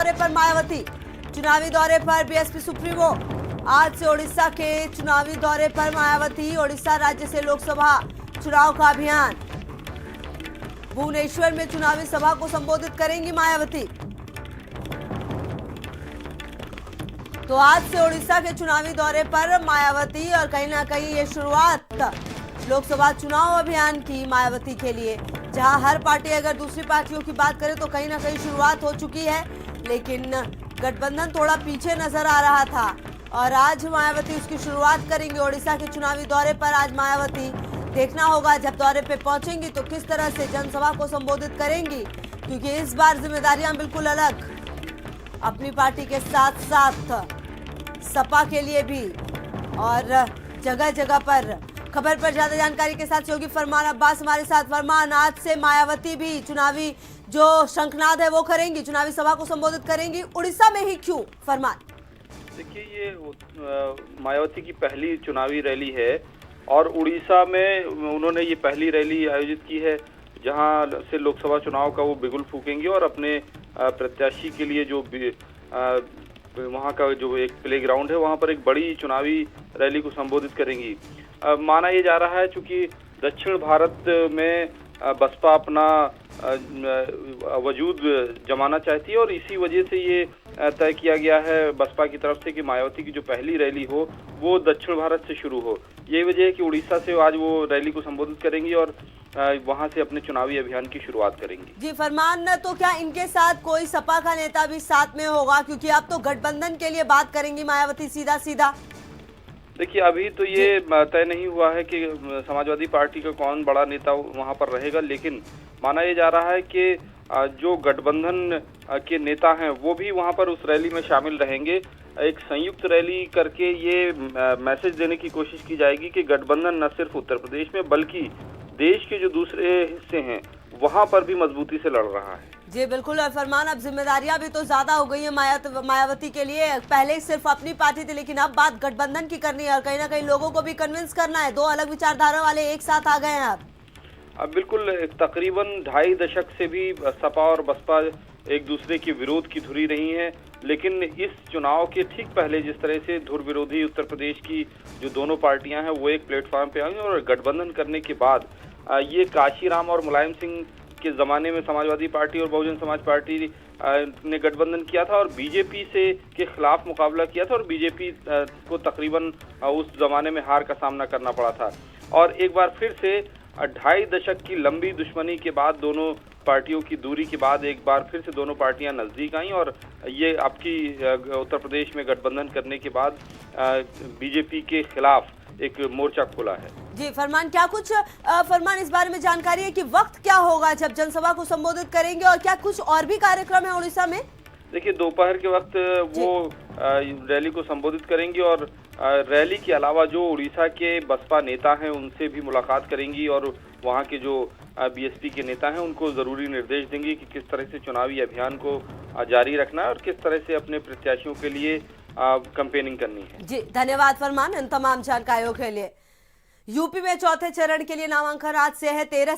दौरे पर मायावती। चुनावी दौरे पर बीएसपी सुप्रीमो। आज से ओडिशा के चुनावी दौरे पर मायावती। ओडिशा राज्य से लोकसभा चुनाव का अभियान। भुवनेश्वर में चुनावी सभा को संबोधित करेंगी मायावती। तो आज से ओडिशा के चुनावी दौरे पर मायावती और कहीं ना कहीं ये शुरुआत लोकसभा चुनाव अभियान की मायावती के लिए, जहां हर पार्टी अगर दूसरी पार्टियों की बात करें तो कहीं ना कहीं शुरुआत हो चुकी है, लेकिन गठबंधन थोड़ा पीछे नजर आ रहा था और आज मायावती उसकी शुरुआत करेंगे। ओडिशा के चुनावी दौरे पर आज मायावती, देखना होगा जब दौरे पे पहुंचेंगी तो किस तरह से जनसभा को संबोधित करेंगी, क्योंकि इस बार जिम्मेदारियां बिल्कुल अलग, अपनी पार्टी के साथ साथ सपा के लिए भी और जगह जगह पर। खबर पर ज्यादा जानकारी के साथ योगी फरमान अब्बास हमारे साथ। फरमान, आज से मायावती भी चुनावी जो शंखनाद है वो करेंगी, चुनावी सभा को संबोधित करेंगी। उड़ीसा में ही क्यों फरमान? देखिए, ये मायावती की पहली चुनावी रैली है और उड़ीसा में उन्होंने ये पहली रैली आयोजित की है जहां से लोकसभा चुनाव का वो बिगुल फूकेंगे और अपने प्रत्याशी के लिए जो वहां का जो एक प्ले ग्राउंड है वहां पर एक बड़ी चुनावी रैली को संबोधित करेंगी। माना ये जा रहा है चूंकि दक्षिण भारत में बसपा अपना वजूद जमाना चाहती है और इसी वजह से ये तय किया गया है बसपा की तरफ से कि मायावती की जो पहली रैली हो वो दक्षिण भारत से शुरू हो। यही वजह है कि उड़ीसा से आज वो रैली को संबोधित करेंगी और वहां से अपने चुनावी अभियान की शुरुआत करेंगी। जी फरमान, तो क्या इनके साथ कोई सपा का नेता भी साथ में होगा, क्योंकि अब तो गठबंधन के लिए बात करेंगी मायावती सीधा सीधा? देखिए, अभी तो ये तय नहीं हुआ है कि समाजवादी पार्टी का कौन बड़ा नेता वहां पर रहेगा, लेकिन माना ये जा रहा है कि जो गठबंधन के नेता हैं वो भी वहां पर उस रैली में शामिल रहेंगे। एक संयुक्त रैली करके ये मैसेज देने की कोशिश की जाएगी कि गठबंधन न सिर्फ उत्तर प्रदेश में बल्कि देश के जो दूसरे हिस्से हैं वहां पर भी मजबूती से लड़ रहा है। जी बिल्कुल। और फरमान, अब जिम्मेदारियां भी तो ज्यादा हो गई है मायावती के लिए। पहले सिर्फ अपनी पार्टी थी, लेकिन अब बात गठबंधन की करनी है और कहीं ना कहीं लोगों को भी कन्विंस करना है। दो अलग विचारधारा वाले एक साथ आ गए हैं अब बिल्कुल तकरीबन 2.5 दशक से भी सपा और बसपा एक दूसरे के विरोध की धुरी रही हैं, लेकिन इस चुनाव के ठीक पहले जिस तरह से धुर विरोधी उत्तर प्रदेश की जो दोनों पार्टियां हैं वो एक प्लेटफॉर्म पे आई और गठबंधन करने के बाद ये काशीराम और मुलायम सिंह के जमाने में समाजवादी पार्टी और बहुजन समाज पार्टी ने गठबंधन किया था और बीजेपी से के खिलाफ मुकाबला किया था और बीजेपी को तकरीबन उस जमाने में हार का सामना करना पड़ा था। और एक बार फिर से 2.5 दशक की लंबी दुश्मनी के बाद, दोनों पार्टियों की दूरी के बाद एक बार फिर से दोनों पार्टियां नजदीक आई और ये आपकी उत्तर प्रदेश में गठबंधन करने के बाद बीजेपी के खिलाफ एक मोर्चा खोला है। जी फरमान, क्या कुछ फरमान इस बारे में जानकारी है कि वक्त क्या होगा जब जनसभा को संबोधित करेंगे और क्या कुछ और भी कार्यक्रम है उड़ीसा में? देखिए, दोपहर के वक्त वो रैली को संबोधित करेंगी और रैली के अलावा जो उड़ीसा के बसपा नेता हैं उनसे भी मुलाकात करेंगी और वहां के जो बीएसपी के नेता हैं उनको जरूरी निर्देश देंगी कि किस तरह से चुनावी अभियान को जारी रखना है और किस तरह से अपने प्रत्याशियों के लिए कैंपेनिंग करनी है। जी धन्यवाद फरमान इन तमाम जानकारियों के लिए। यूपी में चौथे चरण के लिए नामांकन आज से है। 13